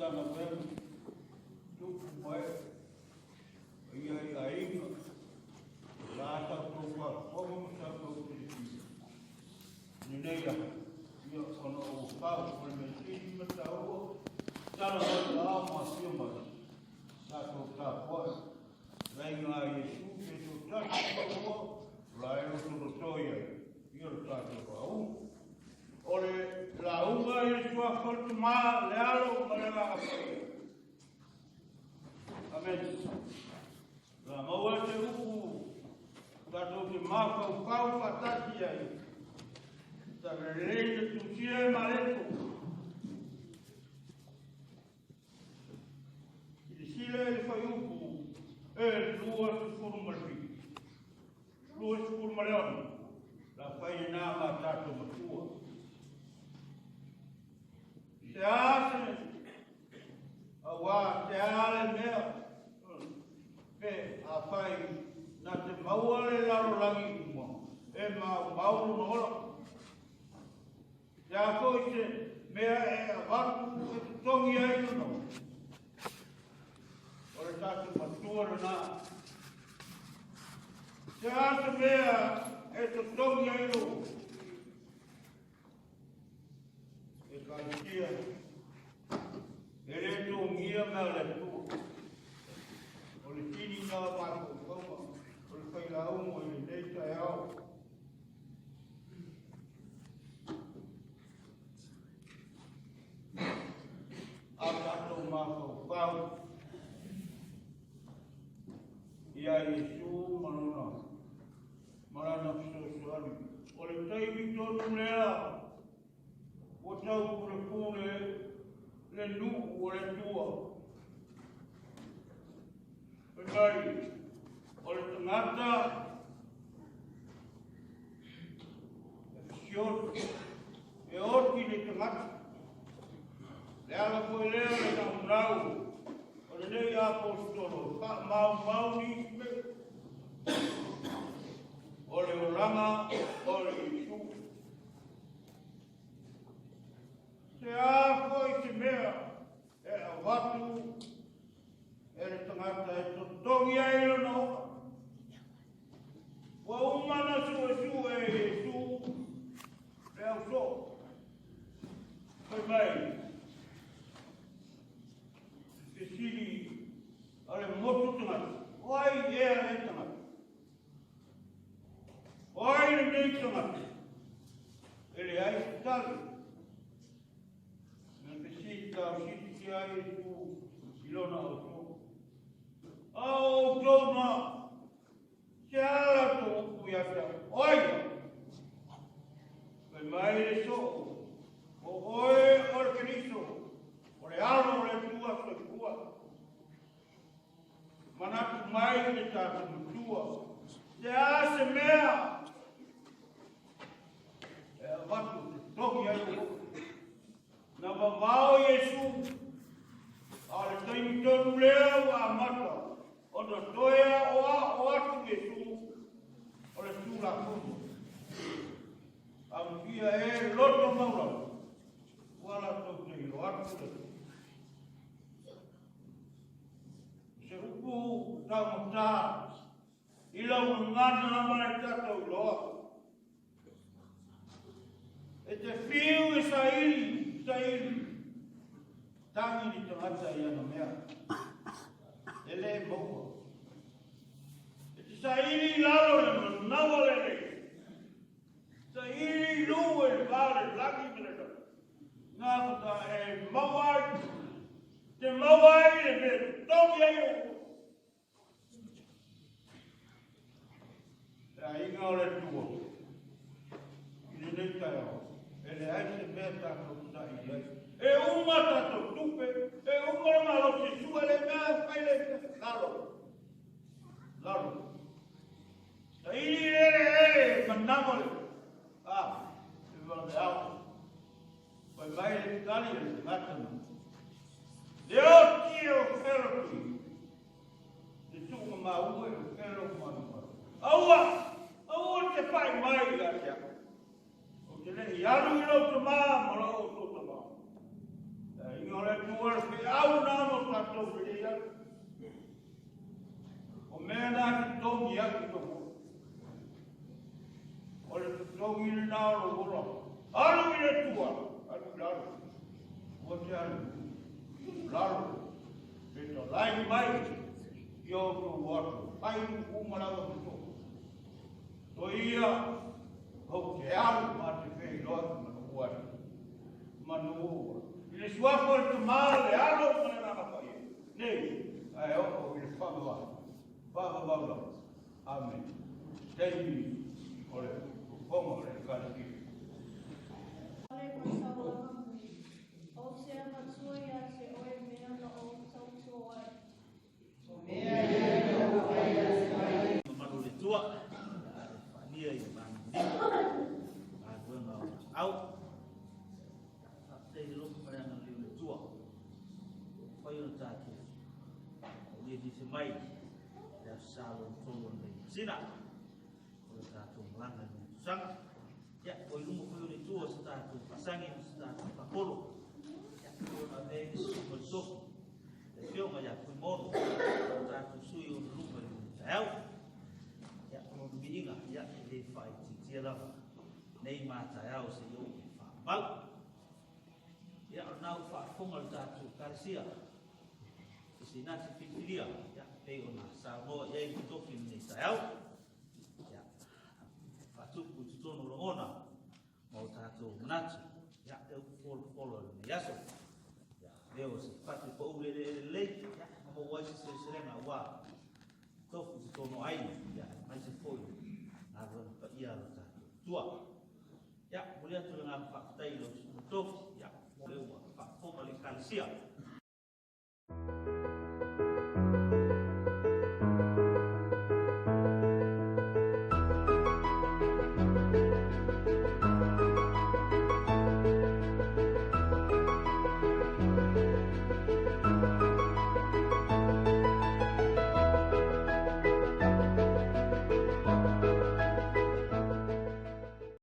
tana vem, tuku mai, ia inga, la ta kwa como sa ko Filifili. Nineia, ia ona o pau o me mata o, tana la ma sioma, sa ko ta kwa, venga Yesu ke to ta ko, la e to toia, ia ta ko. Ole la unga e sua fortuma lealo para amen. La maua te uku tato te maka u pau patati ai. Ta releite tu sia maleko. I sile e fai uku e lua tu furu malpi. Lua tu furu maleon. La fai na ma tato matua. Se hace agua, se ale mea, pe a fai na te maua le laro langi uma, e mauru nola. Se a foi se mea e a watu e te tongi ai no. Ore tatu matua na. Se hace mea e te tongi ai no. Dia, ele tungia mele tu, ole tini na papo koma, ole Failauga ele deita eu. Apato mako pau, ia Yesu malana sosuari, ole tai victor lea. O tau kure le nu o le tua. Pemai, o le tangata, e fisioto, e orki le tangata. Le ala koe leo le taunau, o le nei apostolo, ka mau ni me. O le oranga, o le Yesu. Se a foi se mea, e a watu, e le tangata e totongi ai lo no. Wa umana su e Yesu, e au so. Foi mai. Se siri, ale motu tangata. Oi e a e tangata. Oi le nei tangata. Ele ai se tali. Ka siti ki ai tu ilona o to. Au tona. Se ala to ku ya ta. Oi. Pe mai e so. O Cristo. O le alo le tua so tua. Mana tu mai le ta tua. Se a se mea. E vatu toki ai. Na vavao Yesu, ale taimi tonu leo a mata, o na toea o atu Yesu, o le tula kumu. Au kia e loto maula, wala tau te ilo atu le. Se upu tau mata, ila ngana na mare tatau loa. E te fiu e sairi, tangi ni tangata ia na mea. Ele moa. E te sairi lalo le nawa le. Sairi lu e vale laki mele. Nga kata e mawai. Te mawai e me toki ai o. Te a inga o le tua. Ile nei tai au. Ele ai se mea tako ta i ai. E uma tato tupe, e uma malo se sua le mea faile lalo. Ta ili ele manamole. Ah, e vale au. Pai vai le tali le matana. Deo tio fero ki. De tuka mau e fero manu. Aua te pai mai la tia. O te le ialu ilo te maa, mara o to te maa. ole tua ke au na no tato dia. O mena ki tongi aki to. Ole tongi na ro ro. Alu ile tua, alu laru. O te alu. Laru. Beto lai mai. Yo ko wato. Ai ku mala ko to. To ia ho ke alu ma te Failauga ma ko wato. Manu. Ile suafo te male alo mana na pa ye. Nei, ai o ile fama. Father, Lord, Amen. Thank you for the former education. Salon tolong dari sini, kalau satu melanggar sang, ya koi rumah koi ni tua satu pasangin satu pakolo, ya koi ada besok, Afioga ya Fuimaono, satu suyu rumah ni tahu, ya kalau biinga ya Filifili tiada, nei mata tahu seyo bal, ya nau fungal satu karsia, sini si Filifili ya. Ona samo ya i Tofi ni tahu ya patu kutono rongona mau tato menatu ya eu follow ni yaso ya leo se patu po ule le ya mo wasi se serena wa Tofi kutono ai ya mai se foi na ro pa ia ro tato tua ya boleh tu dengan fakta ilo Tofi ya leo pa po kali kalsia